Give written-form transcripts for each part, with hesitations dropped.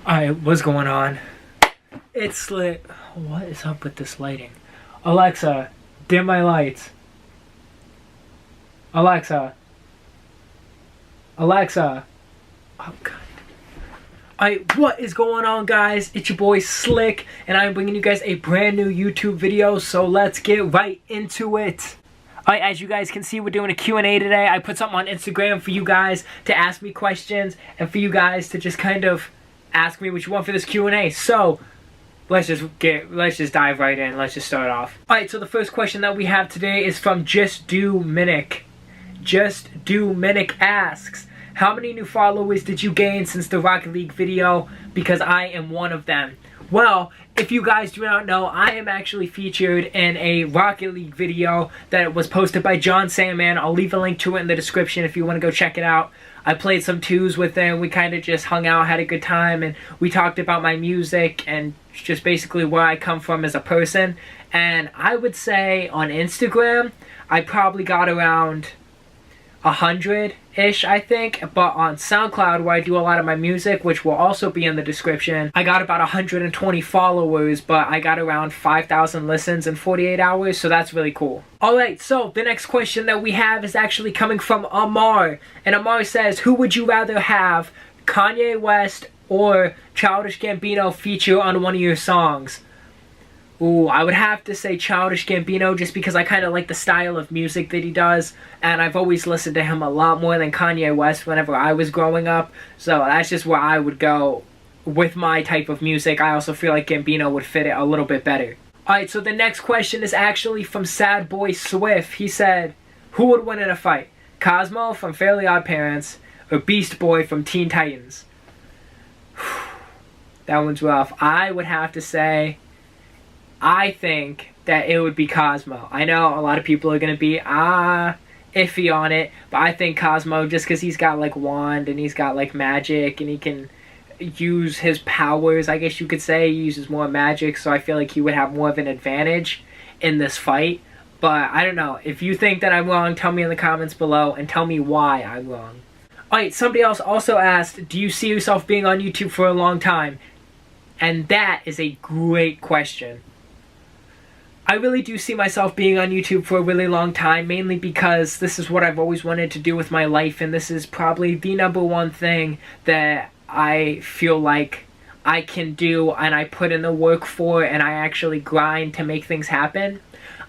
Alright, what's going on? It's lit. What is up with this lighting? Alexa, dim my lights. Alexa. Alexa. Oh, God. Alright, what is going on, guys? It's your boy Slick, and I'm bringing you guys a brand new YouTube video, so let's get right into it. Alright, as you guys can see, we're doing a Q&A today. I put something on Instagram for you guys to ask me questions, and for you guys to just kind of ask me what you want for this Q&A. So, let's just dive right in. Let's just start off. Alright, so the first question that we have today is from Just Do Minic. Just Do Minic asks, how many new followers did you gain since the Rocket League video? Because I am one of them. Well, if you guys do not know, I am actually featured in a Rocket League video that was posted by John Sandman. I'll leave a link to it in the description if you want to go check it out. I played some twos with him. We kind of just hung out, had a good time, and we talked about my music and just basically where I come from as a person. And I would say on Instagram, I probably got around 100-ish, I think, but on SoundCloud, where I do a lot of my music, which will also be in the description, I got about 120 followers, but I got around 5,000 listens in 48 hours, so that's really cool. Alright, so the next question that we have is actually coming from Amar, and Amar says, who would you rather have, Kanye West or Childish Gambino feature on one of your songs? Ooh, I would have to say Childish Gambino just because I kind of like the style of music that he does, and I've always listened to him a lot more than Kanye West whenever I was growing up, so that's just where I would go with my type of music. I also feel like Gambino would fit it a little bit better. Alright, so the next question is actually from Sad Boy Swift. He said, who would win in a fight? Cosmo from Fairly Odd Parents or Beast Boy from Teen Titans? That one's rough. I would have to say, I think that it would be Cosmo. I know a lot of people are going to be iffy on it, but I think Cosmo, just because he's got like wand and he's got like magic and he can use his powers, I guess you could say. He uses more magic, so I feel like he would have more of an advantage in this fight. But I don't know. If you think that I'm wrong, tell me in the comments below and tell me why I'm wrong. Alright, somebody else also asked, do you see yourself being on YouTube for a long time? And that is a great question. I really do see myself being on YouTube for a really long time, mainly because this is what I've always wanted to do with my life, and this is probably the #1 thing that I feel like I can do and I put in the work for and I actually grind to make things happen.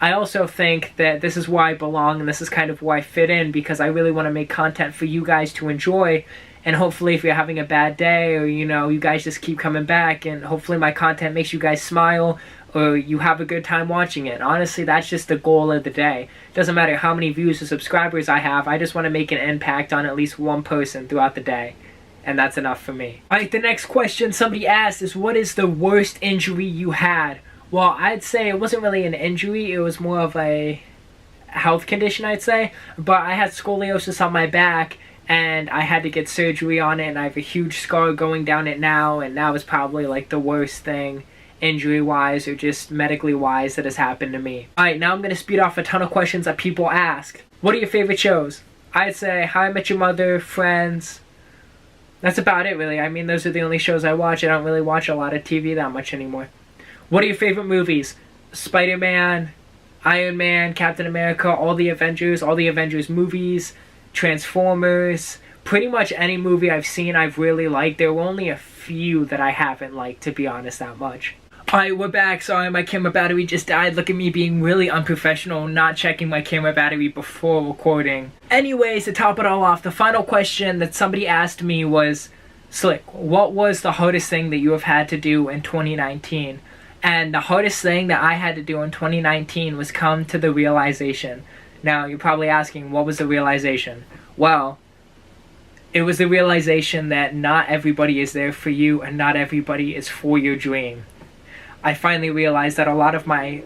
I also think that this is where I belong and this is kind of where I fit in, because I really want to make content for you guys to enjoy, and hopefully if you're having a bad day or you guys just keep coming back, and hopefully my content makes you guys smile or you have a good time watching it. Honestly, that's just the goal of the day. It doesn't matter how many views or subscribers I have, I just want to make an impact on at least one person throughout the day. And that's enough for me. Alright, the next question somebody asked is, what is the worst injury you had? Well, I'd say it wasn't really an injury, it was more of a health condition, I'd say. But I had scoliosis on my back, and I had to get surgery on it, and I have a huge scar going down it now, and that was probably like the worst thing injury-wise or just medically-wise that has happened to me. Alright, now I'm going to speed off a ton of questions that people ask. What are your favorite shows? I'd say How I Met Your Mother, Friends. That's about it, really. I mean, those are the only shows I watch. I don't really watch a lot of TV that much anymore. What are your favorite movies? Spider-Man, Iron Man, Captain America, all the Avengers movies, Transformers. Pretty much any movie I've seen I've really liked. There were only a few that I haven't liked, to be honest, that much. Alright, we're back. Sorry, my camera battery just died. Look at me being really unprofessional, not checking my camera battery before recording. Anyways, to top it all off, the final question that somebody asked me was, Slick, what was the hardest thing that you have had to do in 2019? And the hardest thing that I had to do in 2019 was come to the realization. Now, you're probably asking, what was the realization? Well, it was the realization that not everybody is there for you and not everybody is for your dream. I finally realized that a lot of my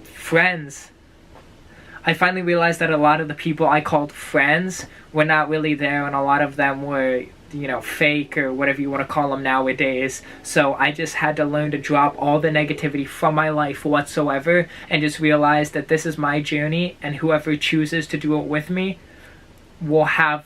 friends, I finally realized that a lot of the people I called friends were not really there, and a lot of them were, fake or whatever you want to call them nowadays. So I just had to learn to drop all the negativity from my life whatsoever and just realize that this is my journey, and whoever chooses to do it with me will have,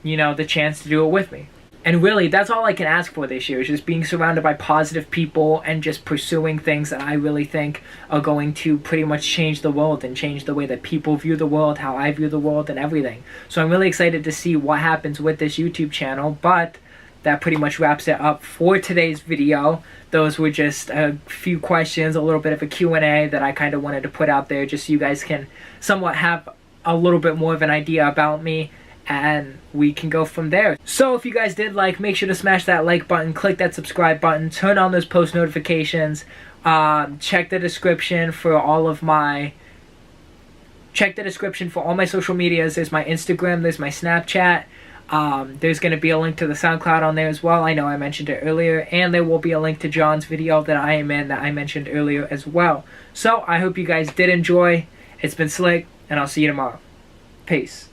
the chance to do it with me. And really, that's all I can ask for this year, is just being surrounded by positive people and just pursuing things that I really think are going to pretty much change the world and change the way that people view the world, how I view the world, and everything. So I'm really excited to see what happens with this YouTube channel, but that pretty much wraps it up for today's video. Those were just a few questions, a little bit of a Q&A that I kind of wanted to put out there just so you guys can somewhat have a little bit more of an idea about me, and we can go from there. So if you guys did like, make sure to smash that like button, click that subscribe button, turn on those post notifications, check the description for all my social medias. There's my Instagram, there's my Snapchat, there's going to be a link to the SoundCloud on there as well. I know I mentioned it earlier, and there will be a link to John's video that I am in that I mentioned earlier as well. So I hope you guys did enjoy. It's been Slick, and I'll see you tomorrow. Peace.